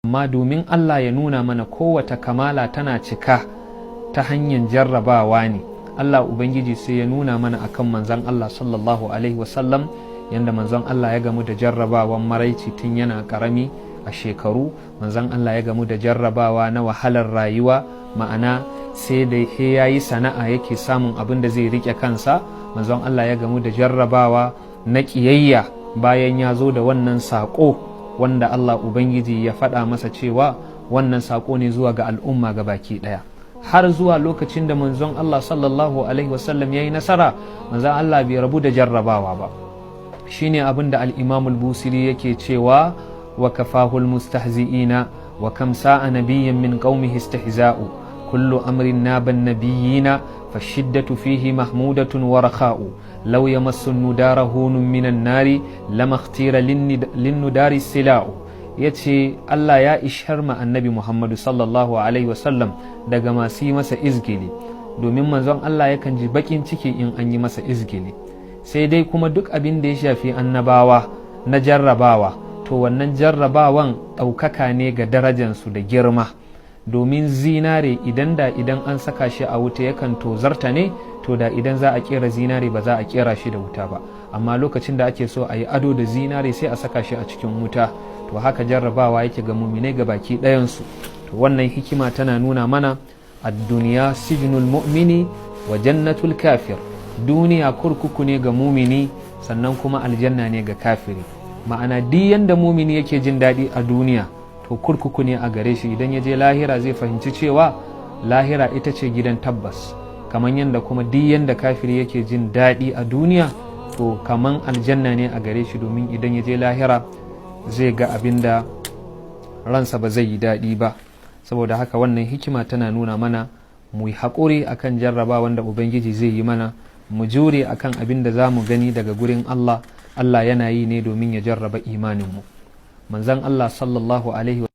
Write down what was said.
amma domin Allah ya nuna mana kowace kamala tana cika ta hanyar jarrabawa ne. Allah Ubangiji sai ya nuna mana akan manzon Allah sallallahu alaihi wasallam yanda manzon Allah ya gamu da jarrabawan maraici tun yana karami a shekaru. Manzon Allah ya gamu da jarrabawa na wahalar rayuwa, ma'ana sai da ya yi sana'a yake samun abin da zai rike kansa. Manzon Allah ya gamu da jarrabawa na ƙiyayya bayan ya zo da wannan saƙo wanda Allah Ubangiji ya faɗa masa cewa wannan saƙo ne zuwa ga al'umma ga baki ɗaya, har zuwa lokacin da manzon Allah sallallahu alaihi wasallam ya yi nasara. Manzon Allah bai rabu da jarrabawa ba. Shine abin da al-Imam al-Busiri yake cewa wa kafahul mustahzi'ina wa kam sa'a nabiyyan min qaumihi istihza'u kullu amrin naban nabiyina fashiddatu fihi mahmudatun wa rakha'u law yamassu an-nudara hunun minan nari lama ikhtira lin-nudari sila'u. yace Allah ya ishar ma annabi Muhammadu sallallahu alaihi wasallam daga masu yi masa izgili, domin manzon Allah yakan ji bakin ciki in an yi masa izgili. Sai dai kuma duk abin da ya shafi annabawa na jarrabawa, to wannan jarrabawan ɗaukaka ne ga darajansu da girma, domin zinare idan an saka shi a wuta yakan tozarta ne, to da idan za a kera zinare ba za a kera shi da wuta ba, amma lokacin da ake so a yi ado da zinare sai a saka shi a cikin wuta. To haka jarrabawa yake ga muminai ga baki ɗayansu. To wannan hikima tana nuna mana ad-duniya sijnul mu'mini wa jannatul kafir. Duniya kurkuku ne ga mumini, sannan kuma aljanna ne ga kafiri. Ma'ana duk yanda mumini yake jin daɗi a duniya, to kurkuku ne a gare shi. Idan ya je lahira zai fahimci cewa lahira ita ce gidan tabbas, kamar yanda kuma duk yanda kafiri yake jin daɗi a duniya, to kaman aljanna ne a gare shi, domin idan ya je lahira zai ga abin da ransa ba zai yi daɗi ba. Saboda haka wannan hikima tana nuna mana mu yi haƙuri akan jarraba wanda Ubangiji zai yi mana, mu jure akan abin da za mu gani daga gurin Allah. Allah yana yi ne domin ya jarraba imaninmu. Manzon Allah sallallahu alaihi